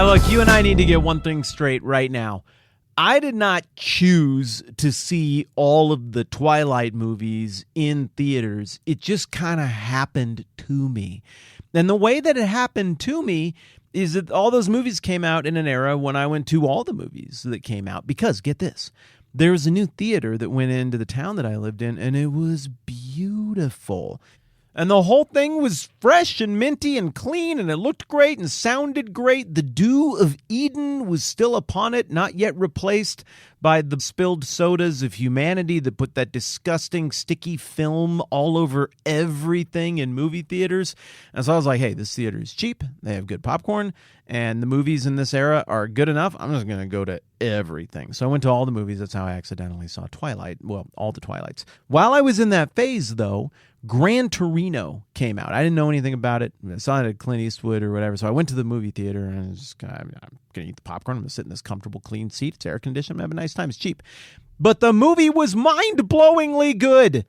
Look, you and I need to get one thing straight right now. I did not choose to see all of the Twilight movies in theaters. It just kind of happened to me. And the way that it happened to me is that all those movies came out in an era when I went to all the movies that came out. Because, get this, there was a new theater that went into the town that I lived in, and it was beautiful. And the whole thing was fresh and minty and clean, and it looked great and sounded great. The dew of Eden was still upon it, not yet replaced by the spilled sodas of humanity that put that disgusting sticky film all over everything in movie theaters. And so I was like, hey, this theater is cheap. They have good popcorn, and the movies in this era are good enough. I'm just going to go to everything. So I went to all the movies. That's how I accidentally saw Twilight. Well, all the Twilights. While I was in that phase, though, Gran Torino came out. I didn't know anything about it. I saw it at Clint Eastwood or whatever. So I went to the movie theater and I was just I'm going to eat the popcorn. I'm going to sit in this comfortable, clean seat. It's air conditioned. I'm going to have a nice time. It's cheap. But the movie was mind-blowingly good.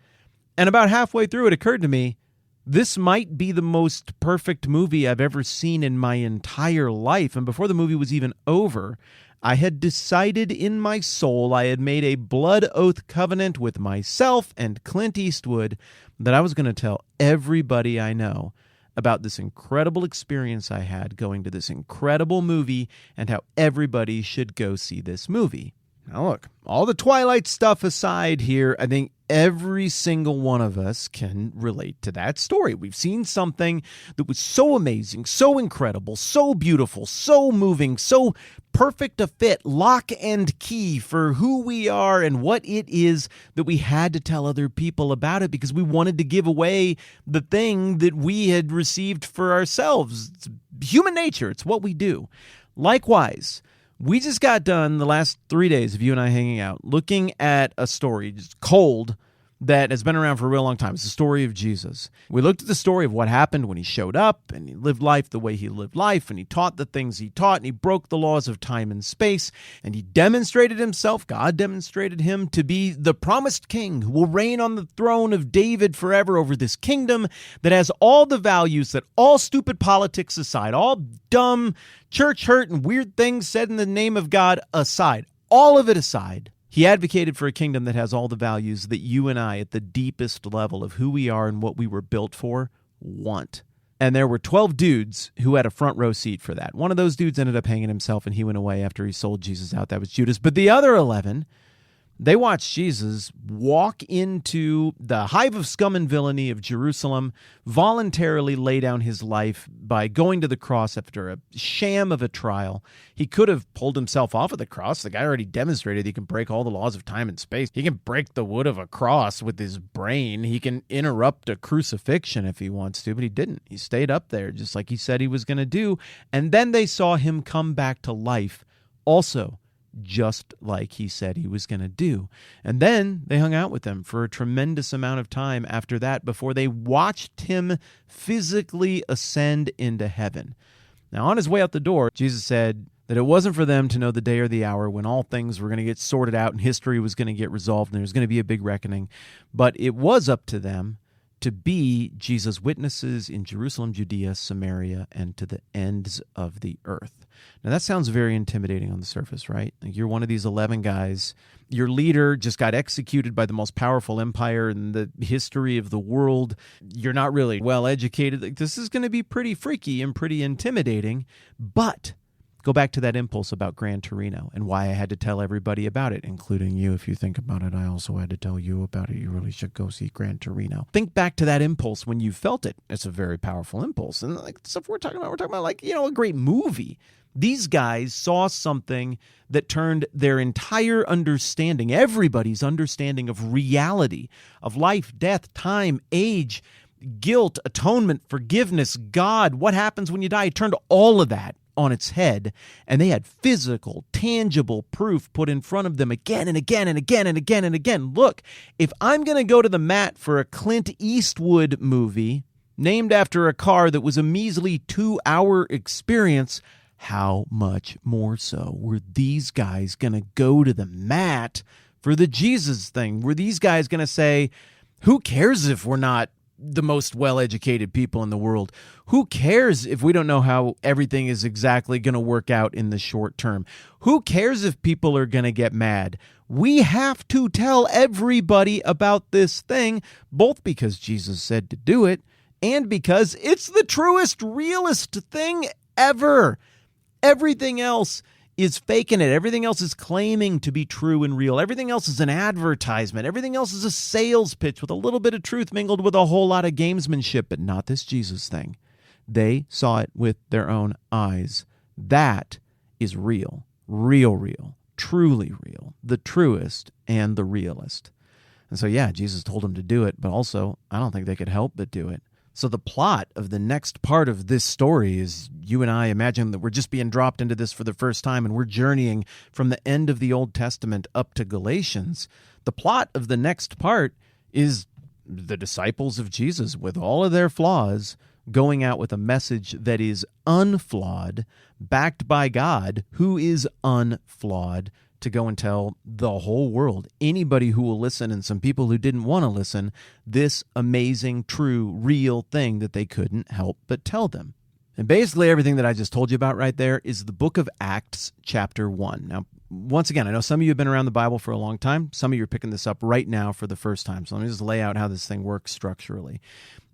And about halfway through, it occurred to me, this might be the most perfect movie I've ever seen in my entire life. And before the movie was even over, I had decided in my soul, I had made a blood oath covenant with myself and Clint Eastwood that I was going to tell everybody I know about this incredible experience I had going to this incredible movie and how everybody should go see this movie. Now look, all the Twilight stuff aside here, I think every single one of us can relate to that story. We've seen something that was so amazing, so incredible, so beautiful, so moving, so perfect a fit, lock and key for who we are and what it is that we had to tell other people about it because we wanted to give away the thing that we had received for ourselves. It's human nature. It's what we do. Likewise, we just got done the last 3 days of you and I hanging out, looking at a story, just cold, that has been around for a real long time. It's the story of Jesus. We looked at the story of what happened when he showed up, and he lived life the way he lived life, and he taught the things he taught, and he broke the laws of time and space, and he demonstrated himself, God demonstrated him, to be the promised king who will reign on the throne of David forever over this kingdom that has all the values that all stupid politics aside, all dumb church hurt and weird things said in the name of God aside, all of it aside, he advocated for a kingdom that has all the values that you and I, at the deepest level of who we are and what we were built for, want. And there were 12 dudes who had a front row seat for that. One of those dudes ended up hanging himself and he went away after he sold Jesus out. That was Judas. But the other 11, they watched Jesus walk into the hive of scum and villainy of Jerusalem, voluntarily lay down his life by going to the cross after a sham of a trial. He could have pulled himself off of the cross. The guy already demonstrated he can break all the laws of time and space. He can break the wood of a cross with his brain. He can interrupt a crucifixion if he wants to, but he didn't. He stayed up there just like he said he was going to do. And then they saw him come back to life also, just like he said he was going to do. And then they hung out with him for a tremendous amount of time after that before they watched him physically ascend into heaven. Now, on his way out the door, Jesus said that it wasn't for them to know the day or the hour when all things were going to get sorted out and history was going to get resolved and there was going to be a big reckoning, but it was up to them to be Jesus' witnesses in Jerusalem, Judea, Samaria, and to the ends of the earth. Now, that sounds very intimidating on the surface, right? Like you're one of these 11 guys. Your leader just got executed by the most powerful empire in the history of the world. You're not really well educated. Like, this is going to be pretty freaky and pretty intimidating, but go back to that impulse about Gran Torino and why I had to tell everybody about it, including you. If you think about it, I also had to tell you about it. You really should go see Gran Torino. Think back to that impulse when you felt it. It's a very powerful impulse. And like the stuff we're talking about like, a great movie. These guys saw something that turned their entire understanding, everybody's understanding of reality, of life, death, time, age, guilt, atonement, forgiveness, God, what happens when you die. It turned all of that on its head, and they had physical, tangible proof put in front of them again and again and again and again and again. Look, if I'm going to go to the mat for a Clint Eastwood movie named after a car that was a measly 2-hour experience, how much more so were these guys going to go to the mat for the Jesus thing? Were these guys going to say, who cares if we're not the most well-educated people in the world. Who cares if we don't know how everything is exactly going to work out in the short term? Who cares if people are going to get mad? We have to tell everybody about this thing, both because Jesus said to do it and because it's the truest, realest thing ever. Everything else is faking it. Everything else is claiming to be true and real. Everything else is an advertisement. Everything else is a sales pitch with a little bit of truth mingled with a whole lot of gamesmanship, but not this Jesus thing. They saw it with their own eyes. That is real, real, truly real, the truest and the realest. And so, yeah, Jesus told them to do it, but also I don't think they could help but do it. So the plot of the next part of this story is you and I imagine that we're just being dropped into this for the first time and we're journeying from the end of the Old Testament up to Galatians. The plot of the next part is the disciples of Jesus, with all of their flaws, going out with a message that is unflawed, backed by God, who is unflawed, to go and tell the whole world, anybody who will listen and some people who didn't want to listen, this amazing, true, real thing that they couldn't help but tell them. And basically everything that I just told you about right there is the book of Acts, chapter 1. Now, once again, I know some of you have been around the Bible for a long time. Some of you are picking this up right now for the first time. So let me just lay out how this thing works structurally.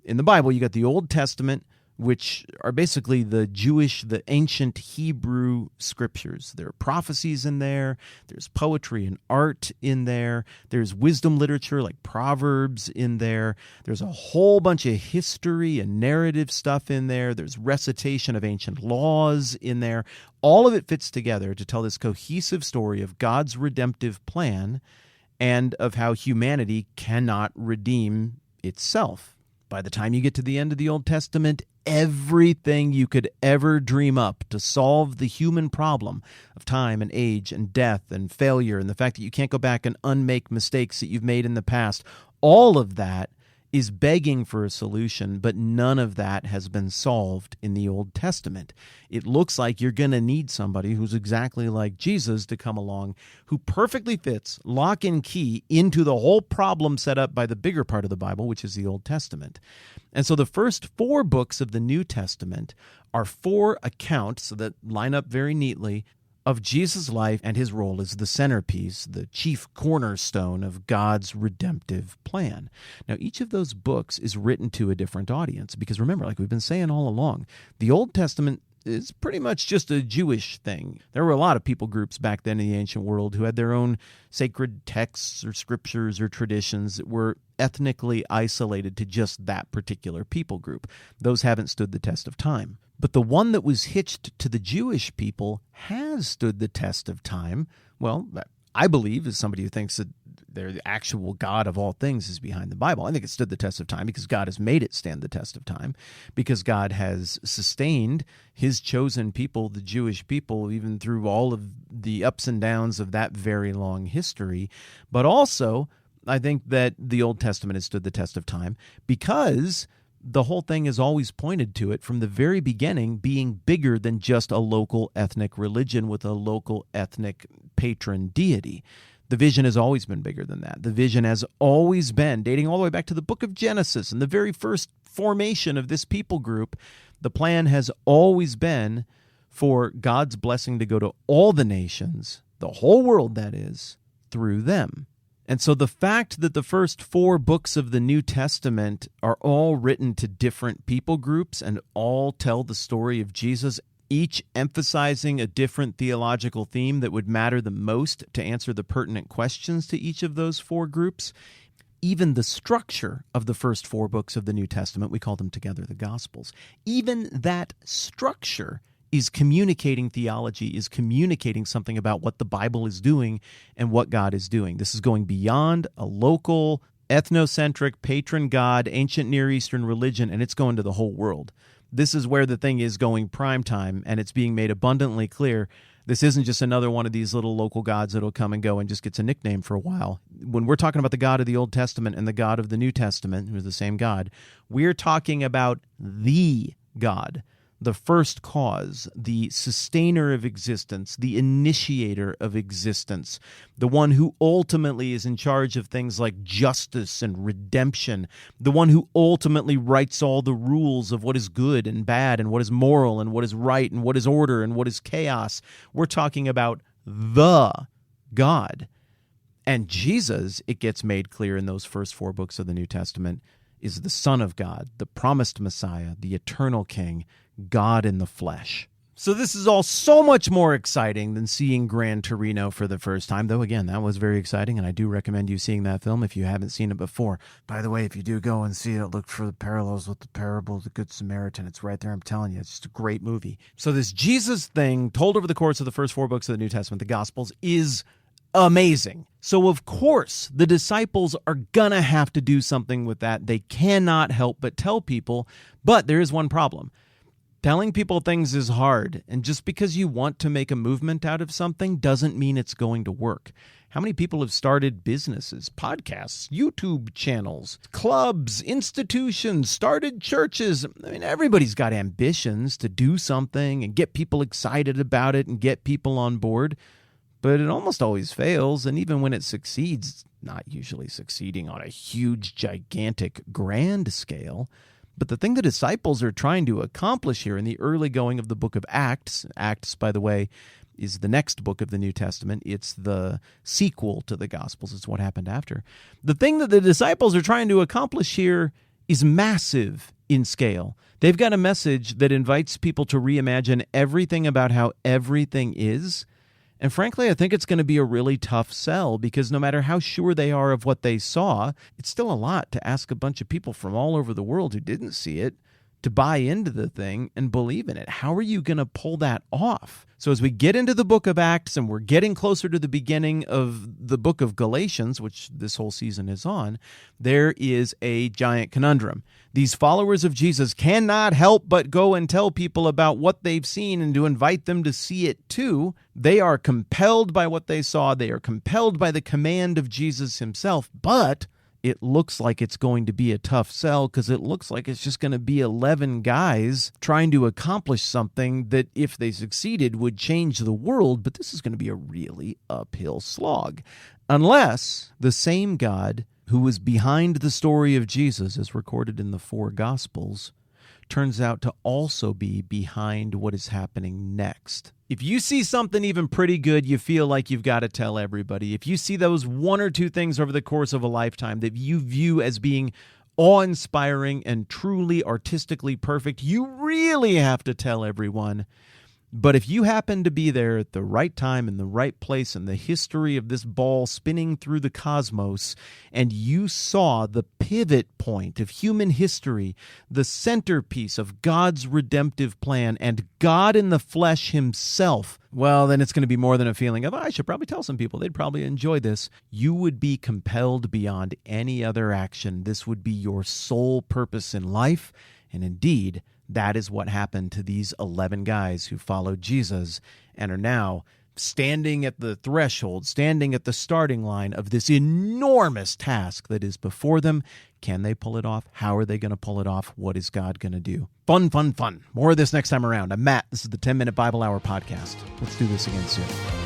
In the Bible, you got the Old Testament, which are basically the Jewish, the ancient Hebrew scriptures. There are prophecies in there. There's poetry and art in there. There's wisdom literature like Proverbs in there. There's a whole bunch of history and narrative stuff in there. There's recitation of ancient laws in there. All of it fits together to tell this cohesive story of God's redemptive plan and of how humanity cannot redeem itself. By the time you get to the end of the Old Testament, everything you could ever dream up to solve the human problem of time and age and death and failure and the fact that you can't go back and unmake mistakes that you've made in the past, all of that is begging for a solution, but none of that has been solved in the Old Testament. It looks like you're going to need somebody who's exactly like Jesus to come along, who perfectly fits, lock and key, into the whole problem set up by the bigger part of the Bible, which is the Old Testament. And so the first 4 books of the New Testament are 4 accounts that line up very neatly of Jesus' life and his role as the centerpiece, the chief cornerstone of God's redemptive plan. Now, each of those books is written to a different audience because remember, like we've been saying all along, the Old Testament is pretty much just a Jewish thing. There were a lot of people groups back then in the ancient world who had their own sacred texts or scriptures or traditions that were ethnically isolated to just that particular people group. Those haven't stood the test of time. But the one that was hitched to the Jewish people has stood the test of time. Well, I believe, as somebody who thinks that the actual God of all things is behind the Bible, I think it stood the test of time because God has made it stand the test of time, because God has sustained his chosen people, the Jewish people, even through all of the ups and downs of that very long history. But also, I think that the Old Testament has stood the test of time because the whole thing has always pointed to it from the very beginning being bigger than just a local ethnic religion with a local ethnic patron deity. The vision has always been bigger than that. The vision has always been, dating all the way back to the book of Genesis and the very first formation of this people group, the plan has always been for God's blessing to go to all the nations, the whole world that is, through them. And so the fact that the first 4 books of the New Testament are all written to different people groups and all tell the story of Jesus, each emphasizing a different theological theme that would matter the most to answer the pertinent questions to each of those 4 groups, even the structure of the first 4 books of the New Testament, we call them together the Gospels, even that structure is communicating theology, is communicating something about what the Bible is doing and what God is doing. This is going beyond a local, ethnocentric, patron God, ancient Near Eastern religion, and it's going to the whole world. This is where the thing is going prime time, and it's being made abundantly clear. This isn't just another one of these little local gods that'll come and go and just gets a nickname for a while. When we're talking about the God of the Old Testament and the God of the New Testament, who's the same God, we're talking about the God, the first cause, the sustainer of existence, the initiator of existence, the one who ultimately is in charge of things like justice and redemption, the one who ultimately writes all the rules of what is good and bad and what is moral and what is right and what is order and what is chaos. We're talking about the God. And Jesus, it gets made clear in those first 4 books of the New Testament, is the Son of God, the promised Messiah, the eternal King, God in the flesh. So this is all so much more exciting than seeing Gran Torino for the first time, though, again, that was very exciting, and I do recommend you seeing that film if you haven't seen it before. By the way, if you do go and see it, look for the parallels with the parable of the Good Samaritan. It's right there, I'm telling you. It's just a great movie. So this Jesus thing, told over the course of the first 4 books of the New Testament, the Gospels, is amazing. So, of course, the disciples are going to have to do something with that. They cannot help but tell people, but there is one problem. Telling people things is hard, and just because you want to make a movement out of something doesn't mean it's going to work. How many people have started businesses, podcasts, YouTube channels, clubs, institutions, started churches? I mean, everybody's got ambitions to do something and get people excited about it and get people on board, but it almost always fails, and even when it succeeds, not usually succeeding on a huge, gigantic, grand scale. But the thing the disciples are trying to accomplish here in the early going of the book of Acts, Acts, by the way, is the next book of the New Testament. It's the sequel to the Gospels. It's what happened after. The thing that the disciples are trying to accomplish here is massive in scale. They've got a message that invites people to reimagine everything about how everything is. And frankly, I think it's going to be a really tough sell because no matter how sure they are of what they saw, it's still a lot to ask a bunch of people from all over the world who didn't see it to buy into the thing and believe in it. How are you going to pull that off? So as we get into the book of Acts and we're getting closer to the beginning of the book of Galatians, which this whole season is on, there is a giant conundrum. These followers of Jesus cannot help but go and tell people about what they've seen and to invite them to see it too. They are compelled by what they saw. They are compelled by the command of Jesus himself, but it looks like it's going to be a tough sell because it looks like it's just going to be 11 guys trying to accomplish something that, if they succeeded, would change the world, but this is going to be a really uphill slog. Unless the same God who was behind the story of Jesus, as recorded in the 4 Gospels, turns out to also be behind what is happening next. If you see something even pretty good, you feel like you've got to tell everybody. If you see those 1 or 2 things over the course of a lifetime that you view as being awe-inspiring and truly artistically perfect, you really have to tell everyone. But if you happen to be there at the right time in the right place in the history of this ball spinning through the cosmos, and you saw the pivot point of human history, the centerpiece of God's redemptive plan, and God in the flesh himself, well, then it's going to be more than a feeling of, I should probably tell some people. They'd probably enjoy this. You would be compelled beyond any other action. This would be your sole purpose in life, and indeed, that is what happened to these 11 guys who followed Jesus and are now standing at the threshold, standing at the starting line of this enormous task that is before them. Can they pull it off? How are they going to pull it off? What is God going to do? Fun, fun, fun. More of this next time around. I'm Matt. This is the 10-Minute Bible Hour podcast. Let's do this again soon.